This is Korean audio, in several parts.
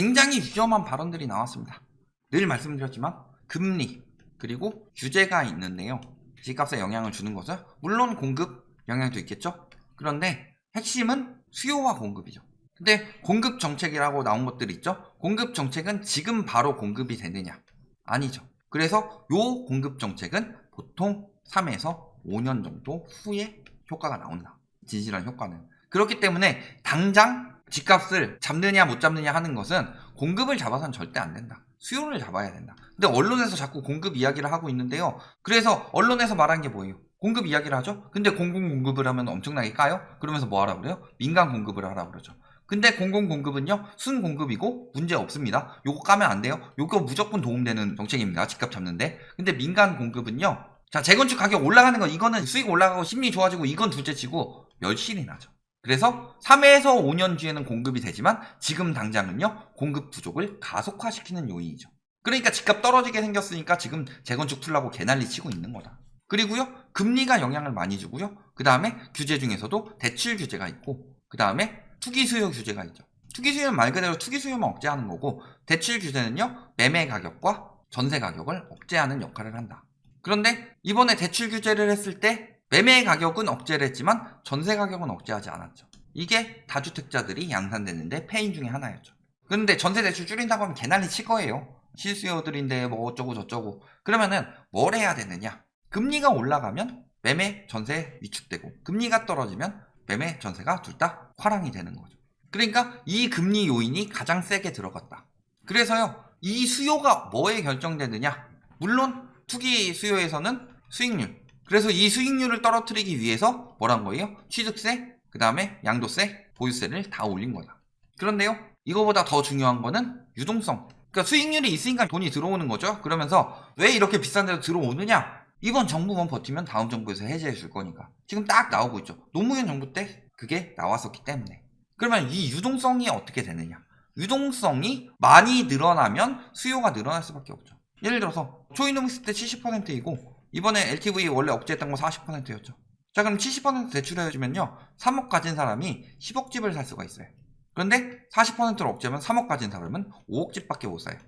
굉장히 위험한 발언들이 나왔습니다. 늘 말씀드렸지만 금리 그리고 규제가 있는데요. 집값에 영향을 주는 것은 물론 공급 영향도 있겠죠. 그런데 핵심은 수요와 공급이죠. 근데 공급 정책이라고 나온 것들이 있죠. 공급 정책은 지금 바로 공급이 되느냐? 아니죠. 그래서 요 공급 정책은 보통 3에서 5년 정도 후에 효과가 나온다. 진실한 효과는. 그렇기 때문에 당장 집값을 잡느냐 못 잡느냐 하는 것은 공급을 잡아서는 절대 안 된다. 수요를 잡아야 된다. 근데 언론에서 자꾸 공급 이야기를 하고 있는데요. 그래서 언론에서 말한 게 뭐예요? 공급 이야기를 하죠? 근데 공공 공급을 하면 엄청나게 까요? 그러면서 뭐 하라고 그래요? 민간 공급을 하라고 그러죠. 근데 공공 공급은요, 순공급이고 문제 없습니다. 요거 까면 안 돼요. 요거 무조건 도움되는 정책입니다. 집값 잡는데. 근데 민간 공급은요, 자, 재건축 가격 올라가는 거, 이거는 수익 올라가고 심리 좋아지고 이건 둘째치고 멸실이 나죠. 그래서 3에서 5년 뒤에는 공급이 되지만 지금 당장은요, 공급 부족을 가속화시키는 요인이죠. 그러니까 집값 떨어지게 생겼으니까 지금 재건축 풀라고 개난리 치고 있는 거다. 그리고요, 금리가 영향을 많이 주고요. 그 다음에 규제 중에서도 대출 규제가 있고, 그 다음에 투기 수요 규제가 있죠. 투기 수요는 말 그대로 투기 수요만 억제하는 거고, 대출 규제는요, 매매 가격과 전세 가격을 억제하는 역할을 한다. 그런데 이번에 대출 규제를 했을 때 매매 가격은 억제를 했지만 전세 가격은 억제하지 않았죠. 이게 다주택자들이 양산되는데 패인 중에 하나였죠. 그런데 전세 대출 줄인다고 하면 개난리 칠 거예요. 실수요들인데 뭐 어쩌고 저쩌고. 그러면은 뭘 해야 되느냐? 금리가 올라가면 매매 전세 위축되고, 금리가 떨어지면 매매 전세가 둘 다 화랑이 되는 거죠. 그러니까 이 금리 요인이 가장 세게 들어갔다. 그래서요, 이 수요가 뭐에 결정되느냐? 물론 투기 수요에서는 수익률. 그래서 이 수익률을 떨어뜨리기 위해서 뭐란 거예요? 취득세, 그 다음에 양도세, 보유세를 다 올린 거다. 그런데요, 이거보다 더 중요한 거는 유동성. 그러니까 수익률이 있으니까 돈이 들어오는 거죠. 그러면서 왜 이렇게 비싼 데로 들어오느냐? 이번 정부만 버티면 다음 정부에서 해제해 줄 거니까. 지금 딱 나오고 있죠. 노무현 정부 때 그게 나왔었기 때문에. 그러면 이 유동성이 어떻게 되느냐? 유동성이 많이 늘어나면 수요가 늘어날 수밖에 없죠. 예를 들어서 초이놈 있을 때 70%이고 이번에 LTV 원래 억제했던 거 40%였죠. 자, 그럼 70% 대출해주면요, 3억 가진 사람이 10억 집을 살 수가 있어요. 그런데 40%를 억제하면 3억 가진 사람은 5억 집밖에 못 사요.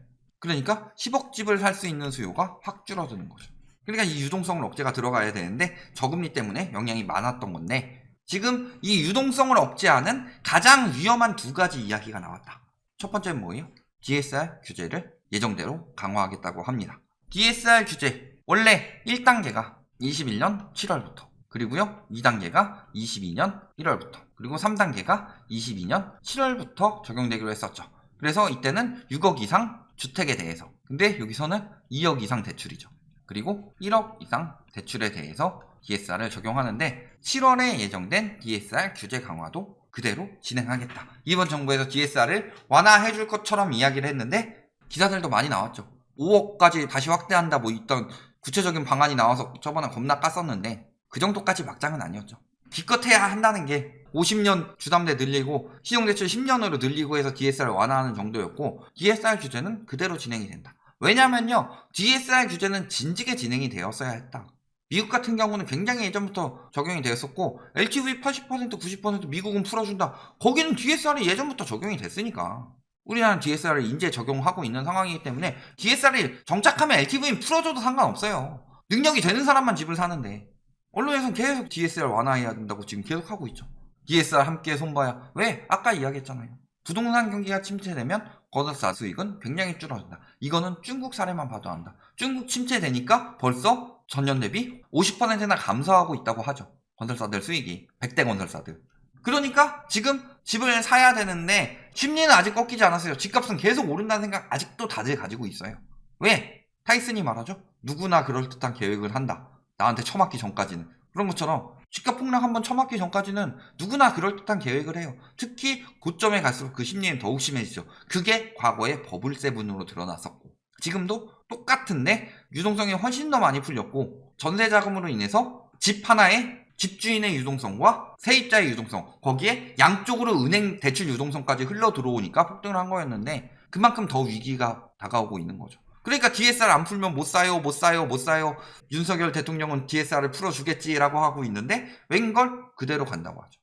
그러니까 10억 집을 살 수 있는 수요가 확 줄어드는 거죠. 그러니까 이 유동성을 억제가 들어가야 되는데 저금리 때문에 영향이 많았던 건데, 지금 이 유동성을 억제하는 가장 위험한 두 가지 이야기가 나왔다. 첫 번째는 뭐예요? DSR 규제를 예정대로 강화하겠다고 합니다. DSR 규제, 원래 1단계가 21년 7월부터, 그리고요 2단계가 22년 1월부터, 그리고 3단계가 22년 7월부터 적용되기로 했었죠. 그래서 이때는 6억 이상 주택에 대해서, 근데 여기서는 2억 이상 대출이죠. 그리고 1억 이상 대출에 대해서 DSR을 적용하는데, 7월에 예정된 DSR 규제 강화도 그대로 진행하겠다. 이번 정부에서 DSR을 완화해 줄 것처럼 이야기를 했는데 기사들도 많이 나왔죠. 5억까지 다시 확대한다 뭐 있던 구체적인 방안이 나와서 저번에 겁나 깠었는데 그 정도까지 막장은 아니었죠. 기껏해야 한다는 게 50년 주담대 늘리고 신용대출 10년으로 늘리고 해서 DSR을 완화하는 정도였고, DSR 규제는 그대로 진행이 된다. 왜냐면요, DSR 규제는 진지게 진행이 되었어야 했다. 미국 같은 경우는 굉장히 예전부터 적용이 되었었고, LTV 80%, 90% 미국은 풀어준다. 거기는 DSR이 예전부터 적용이 됐으니까. 우리나라는 DSR을 이제 적용하고 있는 상황이기 때문에 DSR이 정착하면 LTV는 풀어줘도 상관없어요. 능력이 되는 사람만 집을 사는데. 언론에서는 계속 DSR 완화해야 된다고 지금 계속 하고 있죠. DSR 함께 손봐야. 왜? 아까 이야기했잖아요. 부동산 경기가 침체되면 건설사 수익은 굉장히 줄어든다. 이거는 중국 사례만 봐도 안다. 중국 침체되니까 벌써 전년 대비 50%나 감소하고 있다고 하죠. 건설사들 수익이. 100대 건설사들. 그러니까 지금 집을 사야 되는데 심리는 아직 꺾이지 않았어요. 집값은 계속 오른다는 생각 아직도 다들 가지고 있어요. 왜? 타이슨이 말하죠. 누구나 그럴듯한 계획을 한다. 나한테 처맞기 전까지는. 그런 것처럼 집값 폭락 한번 처맞기 전까지는 누구나 그럴듯한 계획을 해요. 특히 고점에 갈수록 그 심리는 더욱 심해지죠. 그게 과거의 버블세븐으로 드러났었고, 지금도 똑같은데 유동성이 훨씬 더 많이 풀렸고, 전세자금으로 인해서 집 하나에 집주인의 유동성과 세입자의 유동성, 거기에 양쪽으로 은행 대출 유동성까지 흘러 들어오니까 폭등을 한 거였는데, 그만큼 더 위기가 다가오고 있는 거죠. 그러니까 DSR 안 풀면 못 사요, 못 사요, 못 사요. 윤석열 대통령은 DSR을 풀어주겠지라고 하고 있는데 웬걸 그대로 간다고 하죠.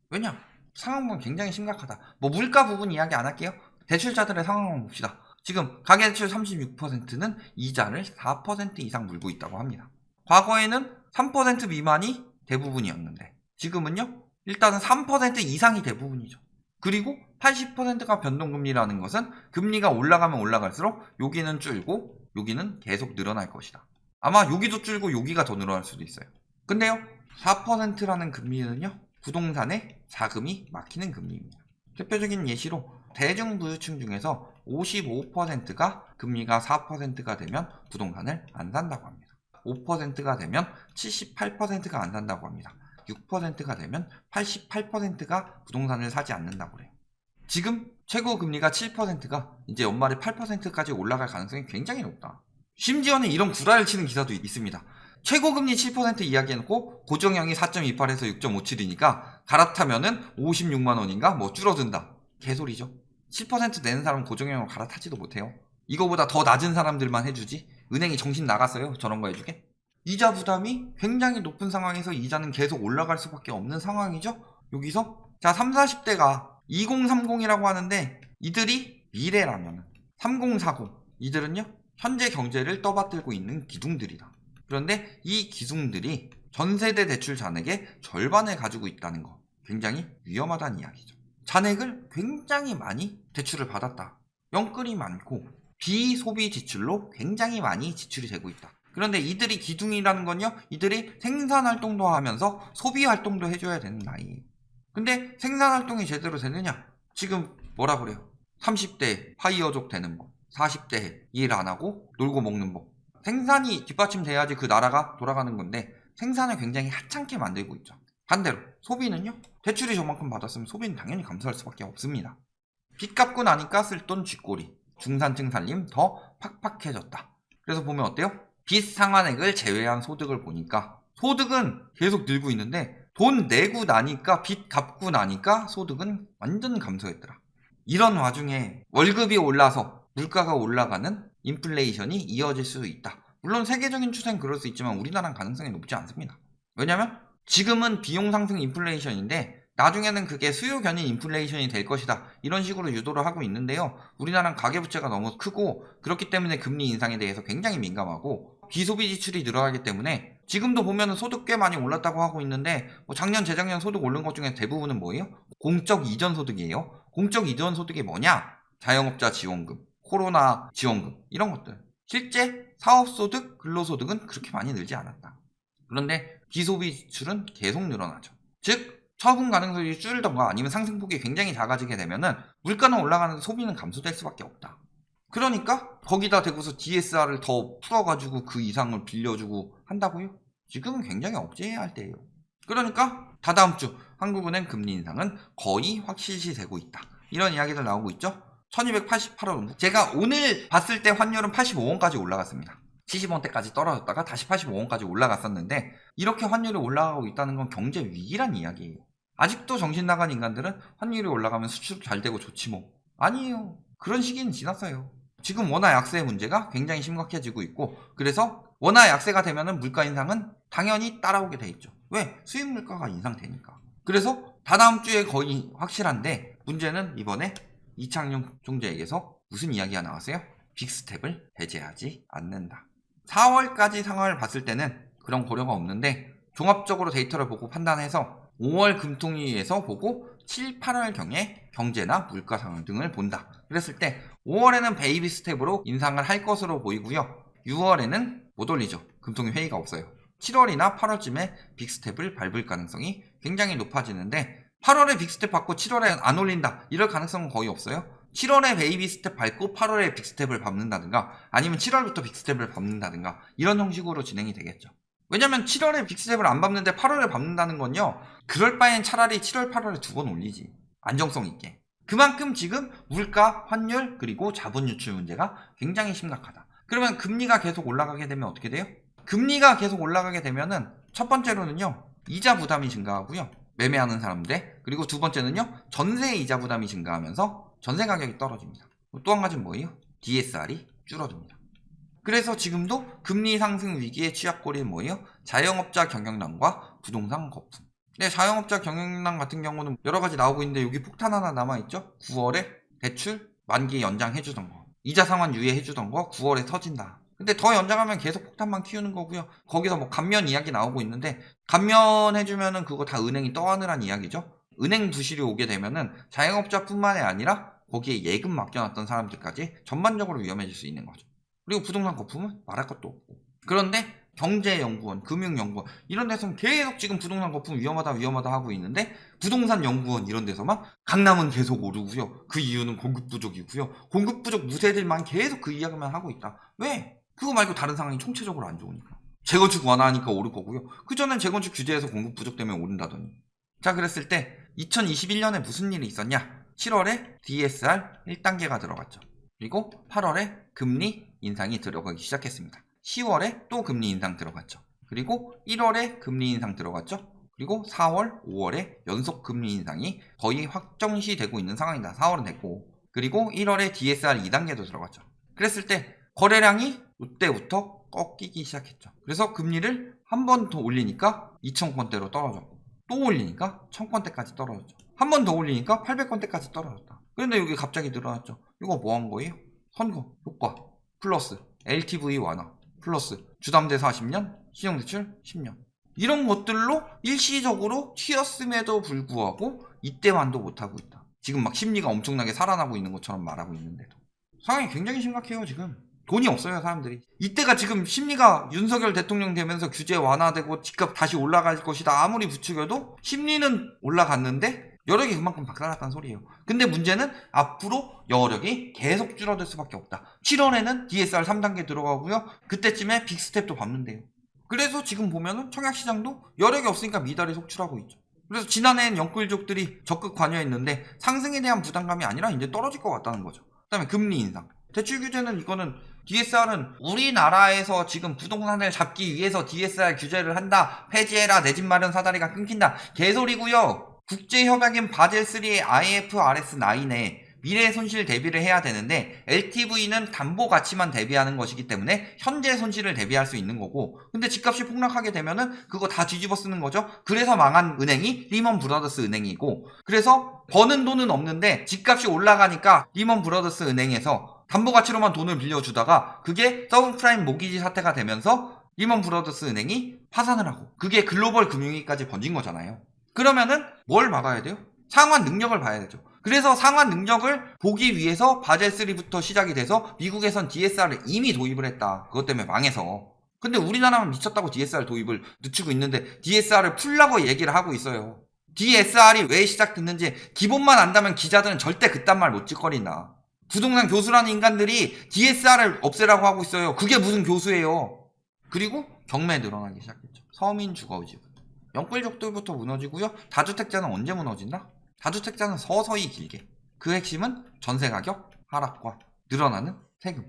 왜냐? 상황은 굉장히 심각하다. 뭐 물가 부분 이야기 안 할게요. 대출자들의 상황을 봅시다. 지금 가계대출 36%는 이자를 4% 이상 물고 있다고 합니다. 과거에는 3% 미만이 대부분이었는데 지금은요, 일단은 3% 이상이 대부분이죠. 그리고 80%가 변동금리라는 것은 금리가 올라가면 올라갈수록 여기는 줄고 여기는 계속 늘어날 것이다. 아마 여기도 줄고 여기가 더 늘어날 수도 있어요. 근데요, 4%라는 금리는요, 부동산에 자금이 막히는 금리입니다. 대표적인 예시로 대중부유층 중에서 55%가 금리가 4%가 되면 부동산을 안 산다고 합니다. 5%가 되면 78%가 안 산다고 합니다. 6%가 되면 88%가 부동산을 사지 않는다고 그래요. 지금 최고 금리가 7%가 이제 연말에 8%까지 올라갈 가능성이 굉장히 높다. 심지어는 이런 구라를 치는 기사도 있습니다. 최고금리 7% 이야기해놓고 고정형이 4.28에서 6.57이니까 갈아타면은 56만원인가 뭐 줄어든다. 개소리죠. 7% 내는 사람은 고정형으로 갈아타지도 못해요. 이거보다 더 낮은 사람들만 해주지. 은행이 정신 나갔어요, 저런 거 해주게. 이자 부담이 굉장히 높은 상황에서 이자는 계속 올라갈 수밖에 없는 상황이죠. 여기서 자 30, 40대가 2030이라고 하는데 이들이 미래라면 3040 이들은요 현재 경제를 떠받들고 있는 기둥들이다. 그런데 이 기둥들이 전세대 대출 잔액의 절반을 가지고 있다는 거 굉장히 위험하다는 이야기죠. 잔액을 굉장히 많이 대출을 받았다. 연끌이 많고 비소비 지출로 굉장히 많이 지출이 되고 있다. 그런데 이들이 기둥이라는 건요, 이들이 생산활동도 하면서 소비활동도 해줘야 되는 나이에요. 근데 생산활동이 제대로 되느냐? 지금 뭐라 그래요? 30대 파이어족 되는 법, 40대 일 안 하고 놀고 먹는 법. 생산이 뒷받침돼야지 그 나라가 돌아가는 건데 생산을 굉장히 하찮게 만들고 있죠. 반대로 소비는요, 대출이 저만큼 받았으면 소비는 당연히 감소할 수밖에 없습니다. 빚 갚고 나니까 쓸 돈 쥐꼬리, 중산층 살림 더 팍팍해졌다. 그래서 보면 어때요? 빚 상환액을 제외한 소득을 보니까 소득은 계속 늘고 있는데 돈 내고 나니까 빚 갚고 나니까 소득은 완전 감소했더라. 이런 와중에 월급이 올라서 물가가 올라가는 인플레이션이 이어질 수 있다. 물론 세계적인 추세는 그럴 수 있지만 우리나라는 가능성이 높지 않습니다. 왜냐면 지금은 비용 상승 인플레이션인데 나중에는 그게 수요 견인 인플레이션이 될 것이다. 이런 식으로 유도를 하고 있는데요. 우리나라는 가계부채가 너무 크고 그렇기 때문에 금리 인상에 대해서 굉장히 민감하고 비소비 지출이 늘어나기 때문에 지금도 보면 소득 꽤 많이 올랐다고 하고 있는데 작년 재작년 소득 오른 것 중에 대부분은 뭐예요? 공적 이전 소득이에요. 공적 이전 소득이 뭐냐? 자영업자 지원금, 코로나 지원금 이런 것들. 실제 사업소득, 근로소득은 그렇게 많이 늘지 않았다. 그런데 비소비 지출은 계속 늘어나죠. 즉 처분 가능성이 줄던가 아니면 상승폭이 굉장히 작아지게 되면은 물가는 올라가는데 소비는 감소될 수밖에 없다. 그러니까 거기다 대고서 DSR을 더 풀어가지고 그 이상을 빌려주고 한다고요? 지금은 굉장히 억제해야 할 때예요. 그러니까 다다음 주 한국은행 금리 인상은 거의 확실시 되고 있다. 이런 이야기들 나오고 있죠. 1288원. 제가 오늘 봤을 때 환율은 85원까지 올라갔습니다. 70원대까지 떨어졌다가 다시 85원까지 올라갔었는데 이렇게 환율이 올라가고 있다는 건 경제 위기란 이야기예요. 아직도 정신 나간 인간들은 환율이 올라가면 수출 잘 되고 좋지 뭐. 아니에요. 그런 시기는 지났어요. 지금 원화 약세의 문제가 굉장히 심각해지고 있고 그래서 원화 약세가 되면은 물가 인상은 당연히 따라오게 돼 있죠. 왜? 수입 물가가 인상되니까. 그래서 다다음 주에 거의 확실한데 문제는 이번에 이창용 총재에게서 무슨 이야기가 나왔어요? 빅스텝을 배제하지 않는다. 4월까지 상황을 봤을 때는 그런 고려가 없는데 종합적으로 데이터를 보고 판단해서 5월 금통위에서 보고 7, 8월경에 경제나 물가 상황 등을 본다. 그랬을 때 5월에는 베이비 스텝으로 인상을 할 것으로 보이고요. 6월에는 못 올리죠. 금통위 회의가 없어요. 7월이나 8월쯤에 빅스텝을 밟을 가능성이 굉장히 높아지는데 8월에 빅스텝 밟고 7월에 안 올린다. 이럴 가능성은 거의 없어요. 7월에 베이비 스텝 밟고 8월에 빅스텝을 밟는다든가 아니면 7월부터 빅스텝을 밟는다든가 이런 형식으로 진행이 되겠죠. 왜냐면 7월에 빅스텝을 안 밟는데 8월에 밟는다는 건요. 그럴 바엔 차라리 7월, 8월에 두 번 올리지. 안정성 있게. 그만큼 지금 물가, 환율, 그리고 자본 유출 문제가 굉장히 심각하다. 그러면 금리가 계속 올라가게 되면 어떻게 돼요? 금리가 계속 올라가게 되면은 첫 번째로는요. 이자 부담이 증가하고요. 매매하는 사람들. 그리고 두 번째는요. 전세 이자 부담이 증가하면서 전세 가격이 떨어집니다. 또 한 가지는 뭐예요? DSR이 줄어듭니다. 그래서 지금도 금리 상승 위기의 취약거리는 뭐예요? 자영업자 경영난과 부동산 거품. 근데 자영업자 경영난 같은 경우는 여러 가지 나오고 있는데 여기 폭탄 하나 남아있죠? 9월에 대출 만기 연장해주던 거, 이자 상환 유예해주던 거 9월에 터진다. 근데 더 연장하면 계속 폭탄만 키우는 거고요. 거기서 뭐 감면 이야기 나오고 있는데, 감면해주면은 그거 다 은행이 떠안으란 이야기죠. 은행 부실이 오게 되면은 자영업자뿐만이 아니라 거기에 예금 맡겨놨던 사람들까지 전반적으로 위험해질 수 있는 거죠. 그리고 부동산 거품은 말할 것도 없고. 그런데 경제연구원, 금융연구원 이런 데서는 계속 지금 부동산 거품 위험하다 하고 있는데, 부동산 연구원 이런 데서만 강남은 계속 오르고요. 그 이유는 공급 부족이고요. 공급 부족 무세들만 계속 그 이야기만 하고 있다. 왜? 그거 말고 다른 상황이 총체적으로 안 좋으니까. 재건축 완화하니까 오를 거고요. 그전엔 재건축 규제에서 공급 부족 때문에 오른다더니. 자, 그랬을 때 2021년에 무슨 일이 있었냐? 7월에 DSR 1단계가 들어갔죠. 그리고 8월에 금리 인상이 들어가기 시작했습니다. 10월에 또 금리 인상 들어갔죠. 그리고 1월에 금리 인상 들어갔죠. 그리고 4월, 5월에 연속 금리 인상이 거의 확정시 되고 있는 상황이다. 4월은 됐고. 그리고 1월에 DSR 2단계도 들어갔죠. 그랬을 때 거래량이 이때부터 꺾이기 시작했죠. 그래서 금리를 한 번 더 올리니까 2,000건대로 떨어졌고, 또 올리니까 1,000건대까지 떨어졌죠. 한 번 더 올리니까 800건대까지 떨어졌다. 그런데 여기 갑자기 늘어났죠. 이거 뭐 한 거예요? 선거 효과 플러스 LTV 완화 플러스 주담대 40년, 신용대출 10년. 이런 것들로 일시적으로 튀었음에도 불구하고 이때만도 못하고 있다. 지금 막 심리가 엄청나게 살아나고 있는 것처럼 말하고 있는데도 상황이 굉장히 심각해요. 지금 돈이 없어요, 사람들이. 이때가 지금 심리가 윤석열 대통령 되면서 규제 완화되고 집값 다시 올라갈 것이다 아무리 부추겨도 심리는 올라갔는데 여력이 그만큼 박살났다는 소리예요. 근데 문제는 앞으로 여력이 계속 줄어들 수밖에 없다. 7월에는 DSR 3단계 들어가고요. 그때쯤에 빅스텝도 밟는데요. 그래서 지금 보면은 청약시장도 여력이 없으니까 미달이 속출하고 있죠. 그래서 지난해엔 영끌족들이 적극 관여했는데 상승에 대한 부담감이 아니라 이제 떨어질 것 같다는 거죠. 그 다음에 금리 인상. 대출 규제는 이거는 DSR은 우리나라에서 지금 부동산을 잡기 위해서 DSR 규제를 한다. 폐지해라. 내 집 마련 사다리가 끊긴다. 개소리고요. 국제협약인 바젤3의 IFRS9에 미래의 손실 대비를 해야 되는데 LTV는 담보 가치만 대비하는 것이기 때문에 현재 손실을 대비할 수 있는 거고, 근데 집값이 폭락하게 되면은 그거 다 뒤집어 쓰는 거죠. 그래서 망한 은행이 리먼 브라더스 은행이고, 그래서 버는 돈은 없는데 집값이 올라가니까 리먼 브라더스 은행에서 담보 가치로만 돈을 빌려주다가 그게 서브프라임 모기지 사태가 되면서 리먼 브라더스 은행이 파산을 하고, 그게 글로벌 금융위기까지 번진 거잖아요. 그러면은 뭘 막아야 돼요? 상환 능력을 봐야 되죠. 그래서 상환 능력을 보기 위해서 바젤3부터 시작이 돼서 미국에선 DSR을 이미 도입을 했다. 그것 때문에 망해서. 근데 우리나라만 미쳤다고 DSR 도입을 늦추고 있는데 DSR을 풀라고 얘기를 하고 있어요. DSR이 왜 시작됐는지 기본만 안다면 기자들은 절대 그딴 말 못 짓거린다. 부동산 교수라는 인간들이 DSR을 없애라고 하고 있어요. 그게 무슨 교수예요. 그리고 경매 늘어나기 시작했죠. 서민 주거지구. 영끌족들부터 무너지고요. 다주택자는 언제 무너진다? 다주택자는 서서히 길게. 그 핵심은 전세 가격 하락과 늘어나는 세금.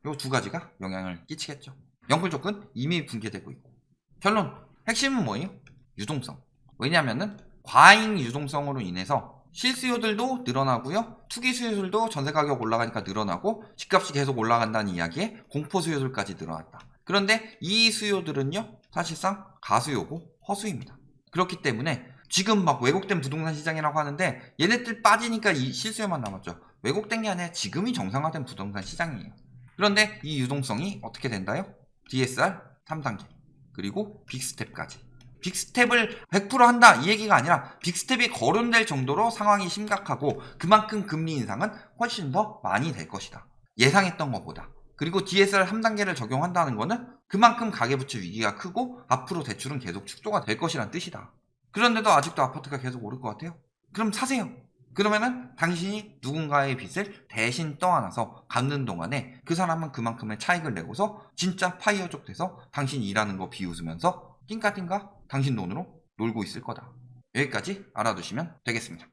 이 두 가지가 영향을 끼치겠죠. 영끌족은 이미 붕괴되고 있고. 결론. 핵심은 뭐예요? 유동성. 왜냐하면은 과잉 유동성으로 인해서 실수요들도 늘어나고요. 투기 수요들도 전세 가격 올라가니까 늘어나고 집값이 계속 올라간다는 이야기에 공포 수요들까지 늘어났다. 그런데 이 수요들은요. 사실상 가수요고 허수입니다. 그렇기 때문에 지금 막 왜곡된 부동산 시장이라고 하는데 얘네들 빠지니까 이 실수요만 남았죠. 왜곡된 게 아니라 지금이 정상화된 부동산 시장이에요. 그런데 이 유동성이 어떻게 된다요? DSR 3단계 그리고 빅스텝까지. 빅스텝을 100% 한다 이 얘기가 아니라 빅스텝이 거론될 정도로 상황이 심각하고 그만큼 금리 인상은 훨씬 더 많이 될 것이다. 예상했던 것보다. 그리고 DSR 3단계를 적용한다는 거는 그만큼 가계부채 위기가 크고 앞으로 대출은 계속 축소가 될 것이란 뜻이다. 그런데도 아직도 아파트가 계속 오를 것 같아요? 그럼 사세요. 그러면은 당신이 누군가의 빚을 대신 떠안아서 갚는 동안에 그 사람은 그만큼의 차익을 내고서 진짜 파이어족 돼서 당신이 일하는 거 비웃으면서 띵까띵까 당신 돈으로 놀고 있을 거다. 여기까지 알아두시면 되겠습니다.